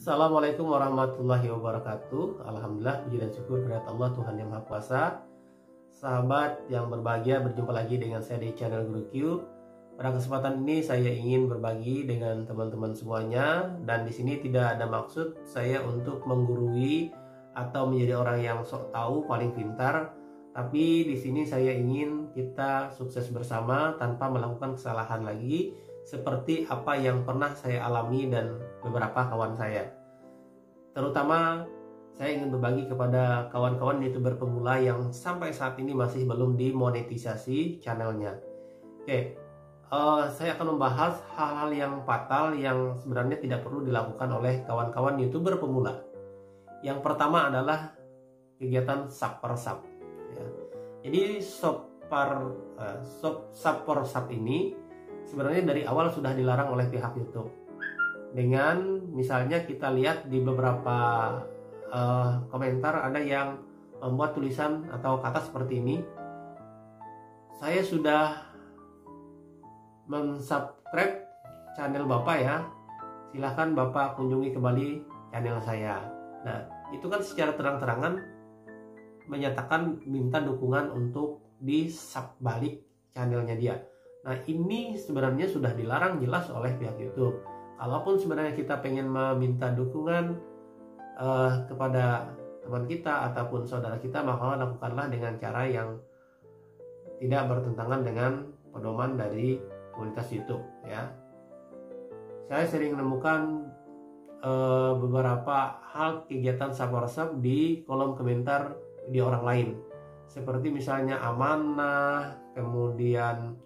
Assalamualaikum warahmatullahi wabarakatuh. Alhamdulillah, puji dan syukur kepada Allah Tuhan Yang Maha Kuasa. Sahabat yang berbahagia, berjumpa lagi dengan saya di channel Guru Q. Pada kesempatan ini saya ingin berbagi dengan teman-teman semuanya, dan di sini tidak ada maksud saya untuk menggurui atau menjadi orang yang sok tahu paling pintar. Tapi di sini saya ingin kita sukses bersama tanpa melakukan kesalahan lagi, seperti apa yang pernah saya alami dan beberapa kawan saya. Terutama saya ingin berbagi kepada kawan-kawan YouTuber pemula yang sampai saat ini masih belum dimonetisasi channelnya. Oke, saya akan membahas hal-hal yang fatal yang sebenarnya tidak perlu dilakukan oleh kawan-kawan YouTuber pemula. Yang pertama adalah kegiatan sub per sub. Ya. Jadi sub per sub ini sebenarnya dari awal sudah dilarang oleh pihak YouTube. Dengan misalnya kita lihat di beberapa komentar ada yang membuat tulisan atau kata seperti ini: saya sudah mensubscribe channel Bapak ya, silahkan Bapak kunjungi kembali channel saya. Nah, itu kan secara terang-terangan menyatakan minta dukungan untuk di sub balik channelnya dia. Nah, ini sebenarnya sudah dilarang jelas oleh pihak YouTube. Kalaupun sebenarnya kita pengen meminta dukungan kepada teman kita ataupun saudara kita, maka lakukanlah dengan cara yang tidak bertentangan dengan pedoman dari komunitas YouTube ya. Saya sering menemukan beberapa hal kegiatan sub di kolom komentar video orang lain, seperti misalnya amanah, kemudian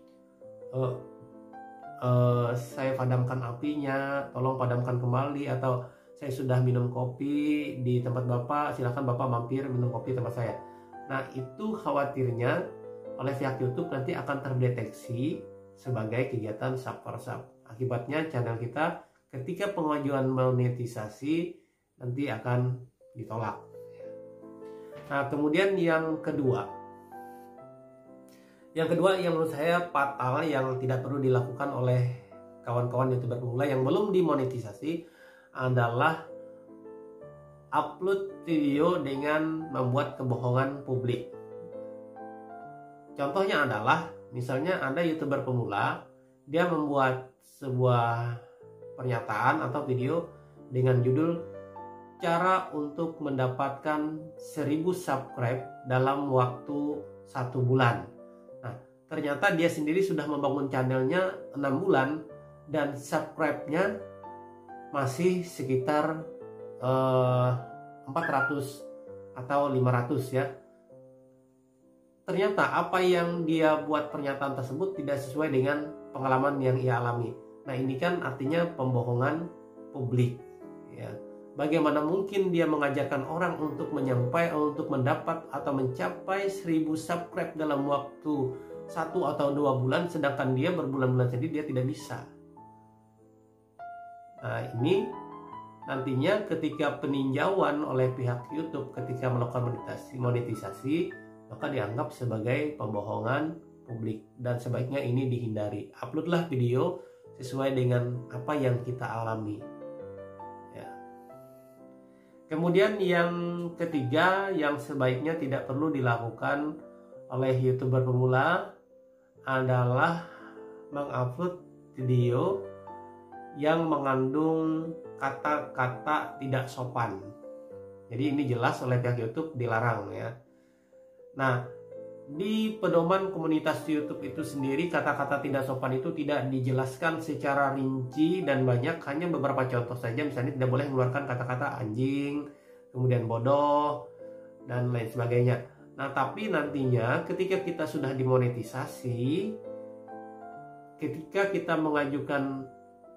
saya padamkan apinya, tolong padamkan kembali, atau saya sudah minum kopi di tempat Bapak, silahkan Bapak mampir minum kopi tempat saya. Nah, itu khawatirnya oleh pihak YouTube nanti akan terdeteksi sebagai kegiatan sub per sub. Akibatnya channel kita ketika pengajuan monetisasi nanti akan ditolak. Nah, kemudian yang kedua yang menurut saya fatal, yang tidak perlu dilakukan oleh kawan-kawan YouTuber pemula yang belum dimonetisasi, adalah upload video dengan membuat kebohongan publik. Contohnya adalah misalnya ada YouTuber pemula, dia membuat sebuah pernyataan atau video dengan judul cara untuk mendapatkan 1000 subscribe dalam waktu 1 bulan. Nah, ternyata dia sendiri sudah membangun channelnya 6 bulan dan subscribe-nya masih sekitar 400 atau 500 ya. Ternyata apa yang dia buat pernyataan tersebut tidak sesuai dengan pengalaman yang ia alami. Nah, ini kan artinya pembohongan publik ya. Bagaimana mungkin dia mengajarkan orang untuk mendapat atau mencapai 1000 subscribe dalam waktu 1 atau 2 bulan, sedangkan dia berbulan-bulan sendiri dia tidak bisa. Nah, ini nantinya ketika peninjauan oleh pihak YouTube ketika melakukan monetisasi, maka dianggap sebagai pembohongan publik, dan sebaiknya ini dihindari. Uploadlah video sesuai dengan apa yang kita alami ya. Kemudian yang ketiga yang sebaiknya tidak perlu dilakukan oleh YouTuber pemula adalah mengupload video yang mengandung kata-kata tidak sopan. Jadi ini jelas oleh pihak YouTube dilarang ya. Nah, di pedoman komunitas YouTube itu sendiri, kata-kata tidak sopan itu tidak dijelaskan secara rinci dan banyak, hanya beberapa contoh saja. Misalnya tidak boleh mengeluarkan kata-kata anjing, kemudian bodoh, dan lain sebagainya. Nah, tapi nantinya ketika kita sudah dimonetisasi, ketika kita mengajukan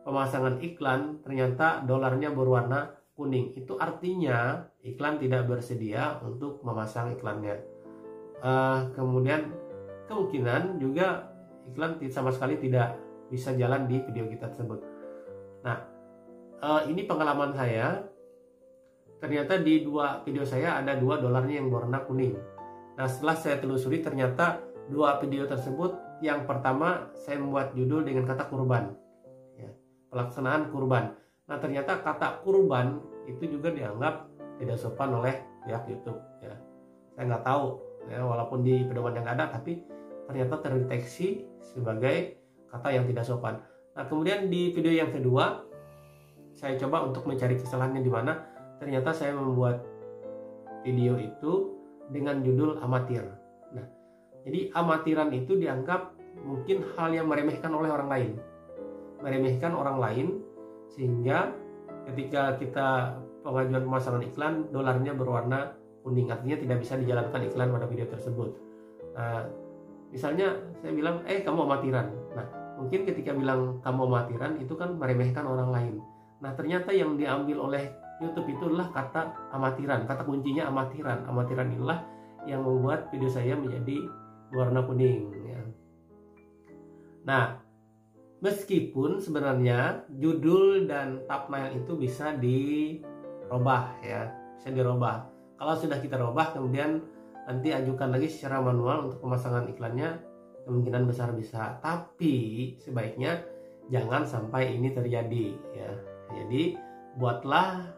pemasangan iklan, ternyata dolarnya berwarna kuning. Itu artinya iklan tidak bersedia untuk memasang iklannya. Kemudian kemungkinan juga iklan sama sekali tidak bisa jalan di video kita tersebut. Nah, ini pengalaman saya. Ternyata di 2 video saya ada 2 dolarnya yang berwarna kuning. Nah, setelah saya telusuri, ternyata 2 video tersebut, yang pertama saya membuat judul dengan kata kurban ya, pelaksanaan kurban. Nah ternyata kata kurban itu juga dianggap tidak sopan oleh pihak YouTube ya. Saya nggak tahu ya, walaupun di pedoman yang ada, tapi ternyata terdeteksi sebagai kata yang tidak sopan. Nah kemudian di video yang kedua saya coba untuk mencari kesalahannya di mana. Ternyata saya membuat video itu dengan judul amatir. Nah jadi amatiran itu dianggap mungkin hal yang meremehkan oleh orang lain, meremehkan orang lain, sehingga ketika kita pengajuan pemasangan iklan, dolarnya berwarna kuning, artinya tidak bisa dijalankan iklan pada video tersebut. Nah, misalnya saya bilang, kamu amatiran. Nah, mungkin ketika bilang kamu amatiran itu kan meremehkan orang lain. Nah, ternyata yang diambil oleh YouTube itu adalah kata amatiran, kata kuncinya amatiran. Amatiran inilah yang membuat video saya menjadi warna kuning. Ya. Nah, meskipun sebenarnya judul dan thumbnail itu bisa dirubah ya, bisa dirubah. Kalau sudah kita rubah, kemudian nanti ajukan lagi secara manual untuk pemasangan iklannya, kemungkinan besar bisa. Tapi sebaiknya jangan sampai ini terjadi ya. Jadi buatlah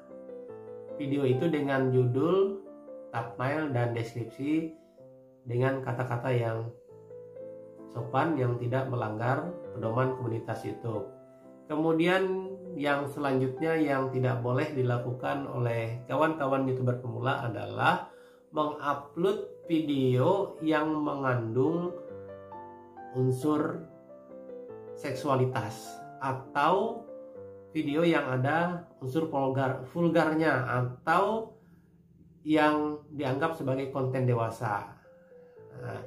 video itu dengan judul, thumbnail dan deskripsi dengan kata-kata yang sopan, yang tidak melanggar pedoman komunitas YouTube. Kemudian yang selanjutnya yang tidak boleh dilakukan oleh kawan-kawan YouTuber pemula adalah mengupload video yang mengandung unsur seksualitas atau video yang ada unsur vulgarnya atau yang dianggap sebagai konten dewasa. Nah,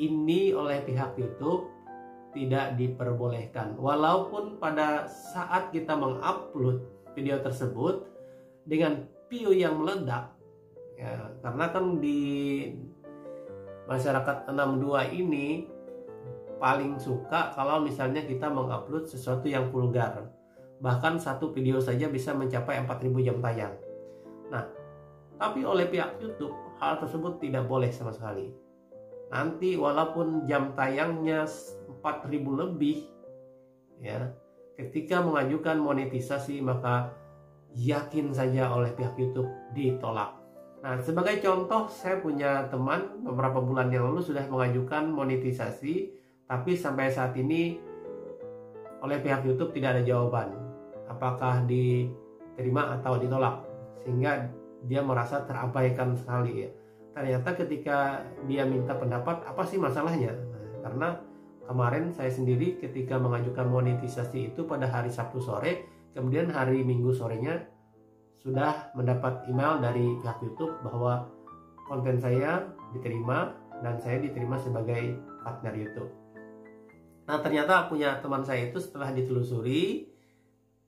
ini oleh pihak YouTube tidak diperbolehkan, walaupun pada saat kita mengupload video tersebut dengan view yang meledak ya, karena kan di masyarakat 62 ini paling suka kalau misalnya kita mengupload sesuatu yang vulgar, bahkan satu video saja bisa mencapai 4000 jam tayang. Nah, tapi oleh pihak YouTube hal tersebut tidak boleh sama sekali. Nanti walaupun jam tayangnya 4000 lebih ya, ketika mengajukan monetisasi maka yakin saja oleh pihak YouTube ditolak. Nah, sebagai contoh, saya punya teman beberapa bulan yang lalu sudah mengajukan monetisasi, tapi sampai saat ini oleh pihak YouTube tidak ada jawaban apakah diterima atau ditolak, sehingga dia merasa terabaikan sekali ya. Ternyata ketika dia minta pendapat, apa sih masalahnya? Nah, karena kemarin saya sendiri ketika mengajukan monetisasi itu pada hari Sabtu sore, kemudian hari Minggu sorenya sudah mendapat email dari pihak YouTube bahwa konten saya diterima dan saya diterima sebagai partner YouTube. Nah, ternyata punya teman saya itu setelah ditelusuri,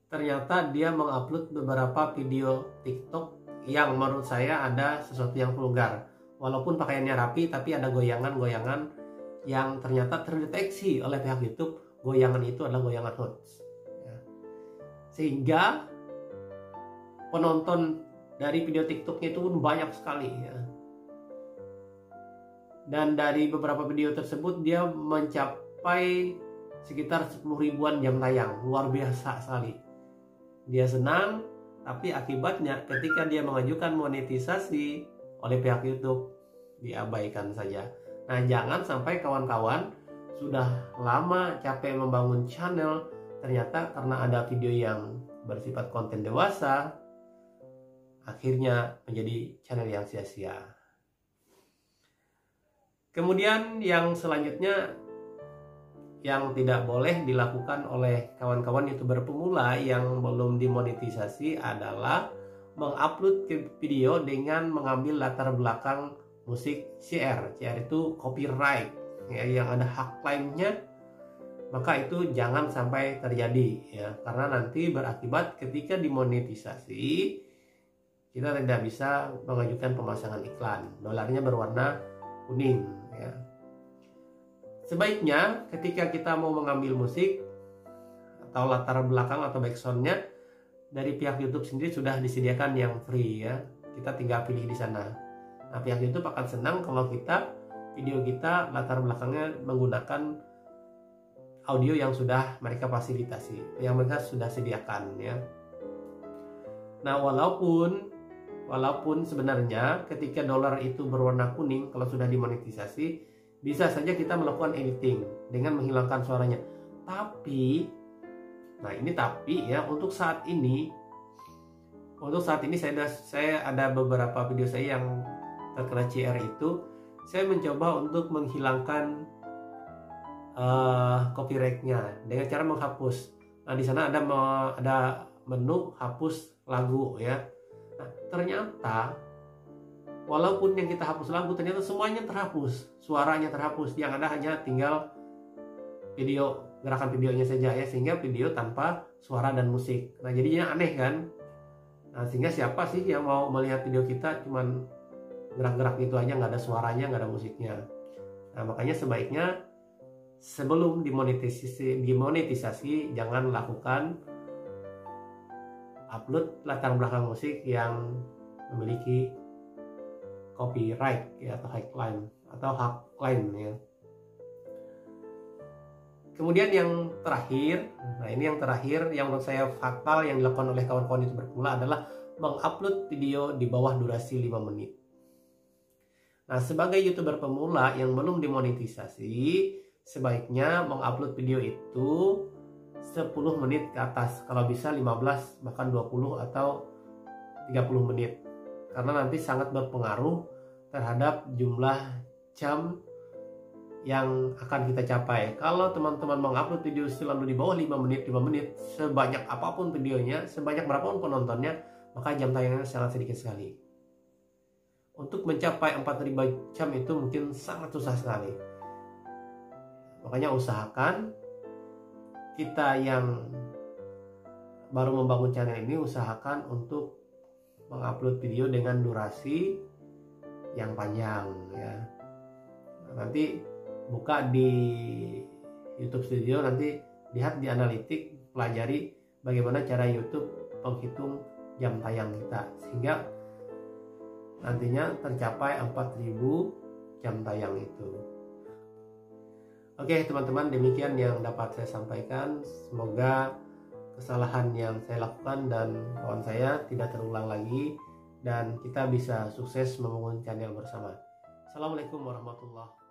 ternyata dia mengupload beberapa video TikTok yang menurut saya ada sesuatu yang vulgar. Walaupun pakaiannya rapi, tapi ada goyangan-goyangan yang ternyata terdeteksi oleh pihak YouTube. Goyangan itu adalah goyangan hoax ya. Sehingga penonton dari video TikToknya itu pun banyak sekali ya. Dan dari beberapa video tersebut dia mencapai sekitar 10 ribuan jam tayang. Luar biasa sekali. Dia senang, tapi akibatnya ketika dia mengajukan monetisasi oleh pihak YouTube diabaikan saja. Nah, jangan sampai kawan-kawan sudah lama capek membangun channel, ternyata karena ada video yang bersifat konten dewasa akhirnya menjadi channel yang sia-sia. Kemudian yang selanjutnya yang tidak boleh dilakukan oleh kawan-kawan YouTuber pemula yang belum dimonetisasi adalah mengupload video dengan mengambil latar belakang musik CR. CR itu copyright ya, yang ada hak klaimnya, maka itu jangan sampai terjadi ya, karena nanti berakibat ketika dimonetisasi kita tidak bisa mengajukan pemasangan iklan, dolarnya berwarna kuning ya. Sebaiknya ketika kita mau mengambil musik atau latar belakang atau backsoundnya, dari pihak YouTube sendiri sudah disediakan yang free ya, kita tinggal pilih di sana. Nah, pihak YouTube akan senang kalau video kita latar belakangnya menggunakan audio yang sudah mereka fasilitasi, yang mereka sudah sediakan ya. Nah, walaupun sebenarnya ketika dolar itu berwarna kuning, kalau sudah dimonetisasi, bisa saja kita melakukan editing dengan menghilangkan suaranya. Tapi, nah ini tapi ya, untuk saat ini saya ada beberapa video saya yang terkena CR itu, saya mencoba untuk menghilangkan copyrightnya dengan cara menghapus. Nah, di sana ada menu hapus lagu ya. Nah, ternyata walaupun yang kita hapus lagu, ternyata semuanya terhapus, suaranya terhapus, yang ada hanya tinggal video, gerakan videonya saja ya, sehingga video tanpa suara dan musik. Nah, jadinya aneh kan. Nah, sehingga siapa sih yang mau melihat video kita cuman gerak-gerak gitu aja, nggak ada suaranya, nggak ada musiknya. Nah, makanya sebaiknya sebelum dimonetisasi jangan lakukan upload latar belakang musik yang memiliki copyright ya, atau hak claim ya. Kemudian yang terakhir, nah ini yang terakhir yang menurut saya fatal yang dilakukan oleh kawan-kawan YouTuber pemula adalah mengupload video di bawah durasi 5 menit. Nah, sebagai YouTuber pemula yang belum dimonetisasi, sebaiknya mengupload video itu 10 menit ke atas, kalau bisa 15 bahkan 20 atau 30 menit, karena nanti sangat berpengaruh terhadap jumlah jam yang akan kita capai. Kalau teman-teman mengupload video selalu di bawah 5 menit, sebanyak apapun videonya, sebanyak berapapun penontonnya, maka jam tayangnya sangat sedikit sekali. Untuk mencapai 4.000 jam itu mungkin sangat susah sekali. Makanya usahakan kita yang baru membangun channel ini, usahakan untuk mengupload video dengan durasi yang panjang ya. Nanti buka di YouTube Studio, nanti lihat di analitik, pelajari bagaimana cara YouTube menghitung jam tayang kita, sehingga nantinya tercapai 4.000 jam tayang itu. Oke teman-teman, demikian yang dapat saya sampaikan. Semoga kesalahan yang saya lakukan dan kawan saya tidak terulang lagi, dan kita bisa sukses membangun channel bersama. Assalamualaikum warahmatullahi wabarakatuh.